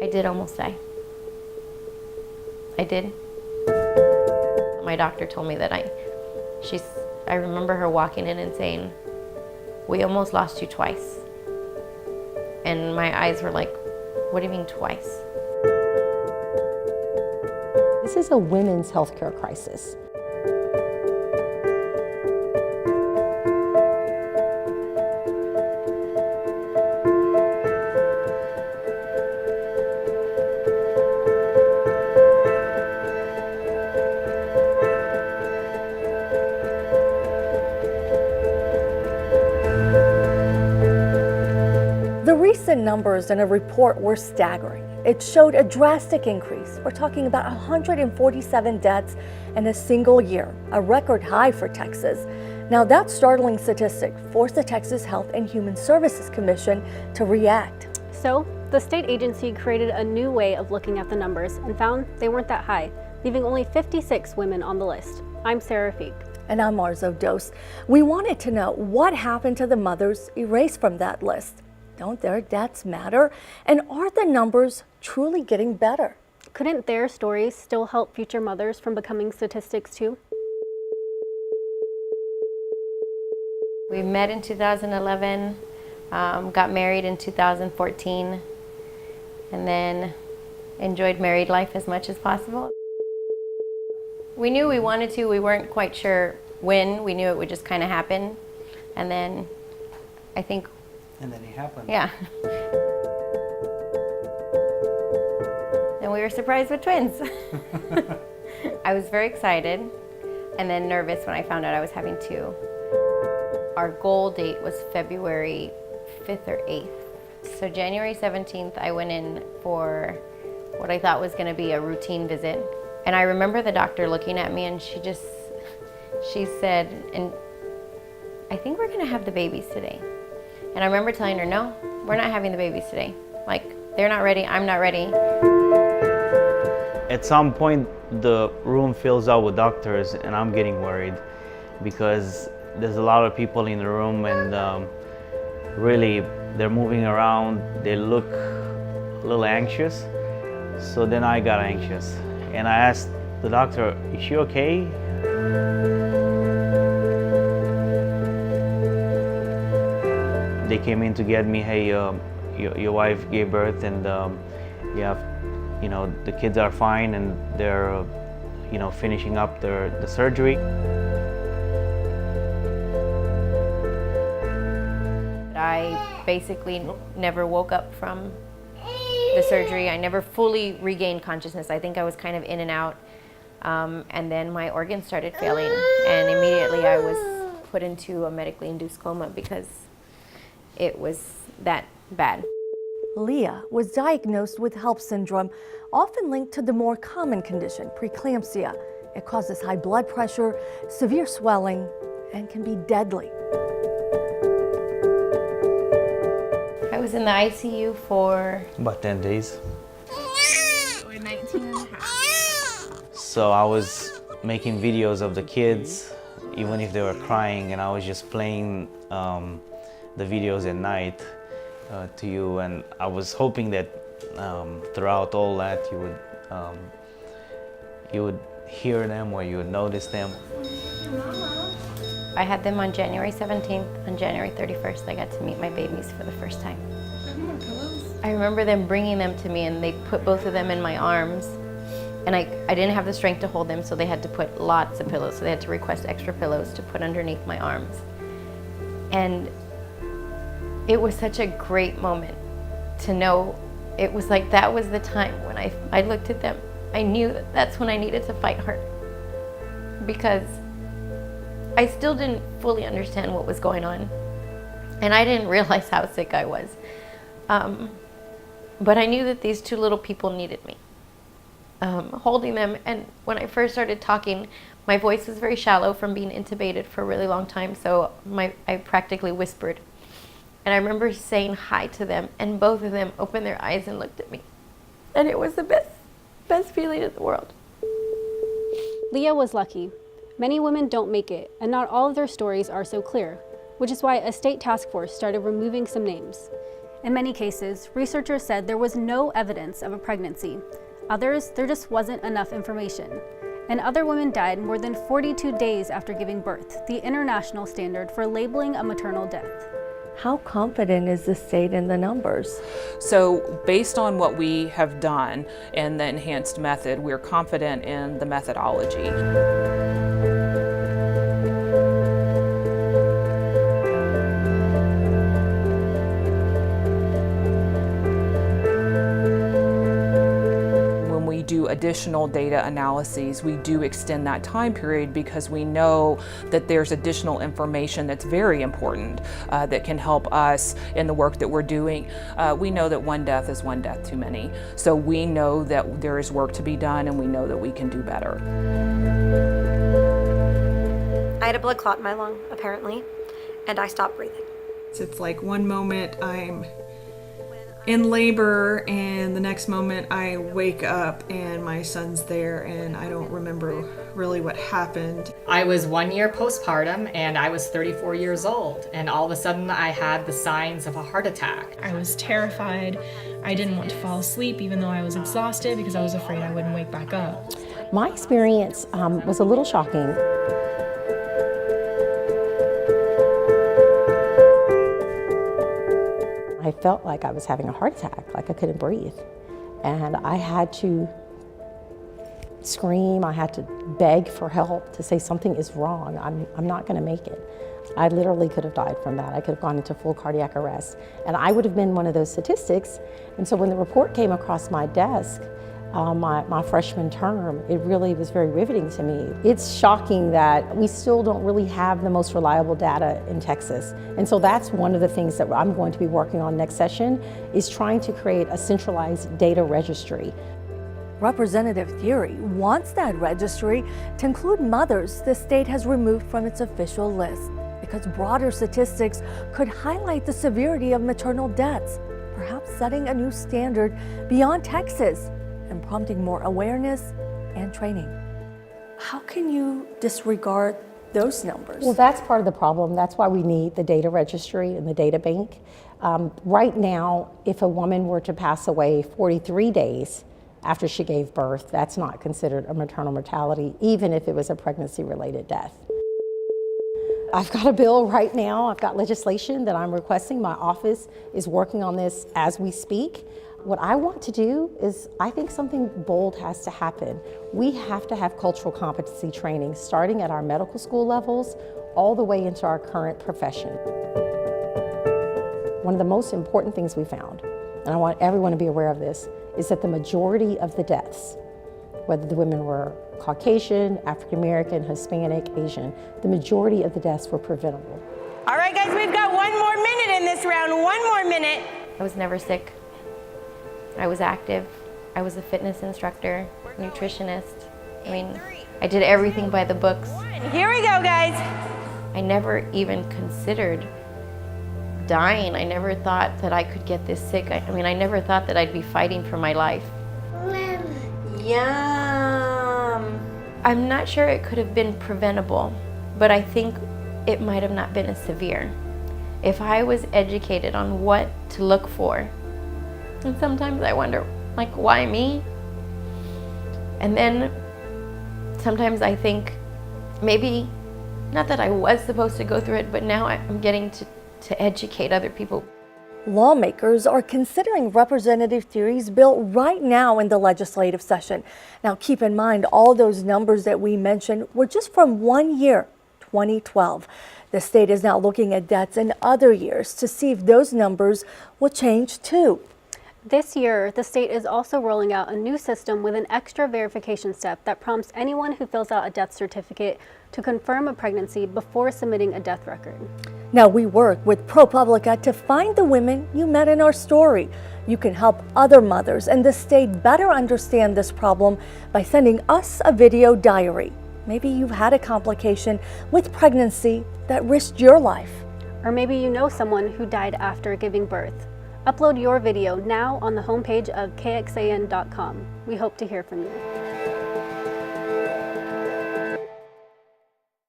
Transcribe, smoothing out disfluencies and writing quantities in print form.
I did almost die. I did. My doctor told me that I remember her walking in and saying, "We almost lost you twice." And my eyes were like, "What do you mean twice?" This is a women's healthcare crisis. The recent numbers in a report were staggering. It showed a drastic increase. We're talking about 147 deaths in a single year, a record high for Texas. Now, that startling statistic forced the Texas Health and Human Services Commission to react. So, the state agency created a new way of looking at the numbers and found they weren't that high, leaving only 56 women on the list. I'm Sarah Feek. And I'm Marzo Dos. We wanted to know what happened to the mothers erased from that list. Don't their deaths matter? And are the numbers truly getting better? Couldn't their stories still help future mothers from becoming statistics too? We met in 2011, got married in 2014, and then enjoyed married life as much as possible. We knew we wanted to, we weren't quite sure when. We knew it would just kind of happen, and then I think and then it happened. Yeah. And we were surprised with twins. I was very excited and then nervous when I found out I was having two. Our goal date was February 5th or 8th. So January 17th, I went in for what I thought was going to be a routine visit. And I remember the doctor looking at me and she said, "And I think we're going to have the babies today." And I remember telling her, "No, we're not having the babies today. Like, they're not ready, I'm not ready." At some point, the room fills out with doctors, and I'm getting worried because there's a lot of people in the room, and really, they're moving around. They look a little anxious. So then I got anxious, and I asked the doctor, "Is she okay?" They came in to get me, "Hey, your wife gave birth, and the kids are fine, and they're, finishing up the surgery." I basically never woke up from the surgery. I never fully regained consciousness. I think I was kind of in and out, and then my organs started failing, and immediately I was put into a medically induced coma because it was that bad. Leah was diagnosed with HELLP syndrome, often linked to the more common condition, preeclampsia. It causes high blood pressure, severe swelling, and can be deadly. I was in the ICU for About 10 days. Or 19 and a half. So I was making videos of the kids, even if they were crying, and I was just playing the videos at night to you, and I was hoping that throughout all that you would hear them or you would notice them. I had them on January 17th. On January 31st, I got to meet my babies for the first time. I remember them bringing them to me, and they put both of them in my arms. And I didn't have the strength to hold them, so they had to put lots of pillows. So they had to request extra pillows to put underneath my arms. And it was such a great moment to know. It was like that was the time when I looked at them. I knew that that's when I needed to fight hard, because I still didn't fully understand what was going on, and I didn't realize how sick I was. But I knew that these two little people needed me. Holding them, and when I first started talking, my voice was very shallow from being intubated for a really long time, so I practically whispered. And I remember saying hi to them, and both of them opened their eyes and looked at me. And it was the best feeling in the world. Leah was lucky. Many women don't make it, and not all of their stories are so clear, which is why a state task force started removing some names. In many cases, researchers said there was no evidence of a pregnancy. Others, there just wasn't enough information. And other women died more than 42 days after giving birth, the international standard for labeling a maternal death. How confident is the state in the numbers? So based on what we have done in the enhanced method, we're confident in the methodology. When we do additional data analyses, we do extend that time period because we know that there's additional information that's very important that can help us in the work that we're doing. We know that one death is one death too many. So we know that there is work to be done and we know that we can do better. I had a blood clot in my lung, apparently, and I stopped breathing. It's like one moment I'm in labor and the next moment I wake up and my son's there and I don't remember really what happened. I was 1 year postpartum and I was 34 years old, and all of a sudden I had the signs of a heart attack. I was terrified. I didn't want to fall asleep even though I was exhausted because I was afraid I wouldn't wake back up. My experience was a little shocking. I felt like I was having a heart attack, like I couldn't breathe. And I had to scream, I had to beg for help to say something is wrong, I'm not gonna make it. I literally could have died from that. I could have gone into full cardiac arrest. And I would have been one of those statistics. And so when the report came across my desk, my freshman term, it really was very riveting to me. It's shocking that we still don't really have the most reliable data in Texas. And so that's one of the things that I'm going to be working on next session, is trying to create a centralized data registry. Representative Theory wants that registry to include mothers the state has removed from its official list, because broader statistics could highlight the severity of maternal deaths, perhaps setting a new standard beyond Texas and prompting more awareness and training. How can you disregard those numbers? Well, that's part of the problem. That's why we need the data registry and the data bank. Right now, if a woman were to pass away 43 days after she gave birth, that's not considered a maternal mortality, even if it was a pregnancy-related death. I've got a bill right now. I've got legislation that I'm requesting. My office is working on this as we speak. What I want to do is, I think something bold has to happen. We have to have cultural competency training starting at our medical school levels all the way into our current profession. One of the most important things we found, and I want everyone to be aware of this, is that the majority of the deaths, whether the women were Caucasian, African American, Hispanic, Asian, the majority of the deaths were preventable. All right, guys, we've got 1 more minute in this round. 1 more minute. I was never sick. I was active. I was a fitness instructor, nutritionist. I mean, I did everything by the books. Here we go, guys. I never even considered dying. I never thought that I could get this sick. I mean, I never thought that I'd be fighting for my life. Yum. I'm not sure it could have been preventable, but I think it might have not been as severe. If I was educated on what to look for, and sometimes I wonder, like, why me? And then sometimes I think maybe, not that I was supposed to go through it, but now I'm getting to educate other people. Lawmakers are considering Representative Theory's bill right now in the legislative session. Now, keep in mind, all those numbers that we mentioned were just from 1 year, 2012. The state is now looking at deaths in other years to see if those numbers will change too. This year, the state is also rolling out a new system with an extra verification step that prompts anyone who fills out a death certificate to confirm a pregnancy before submitting a death record. Now, we work with ProPublica to find the women you met in our story. You can help other mothers and the state better understand this problem by sending us a video diary. Maybe you've had a complication with pregnancy that risked your life. Or maybe you know someone who died after giving birth. Upload your video now on the homepage of KXAN.com. We hope to hear from you.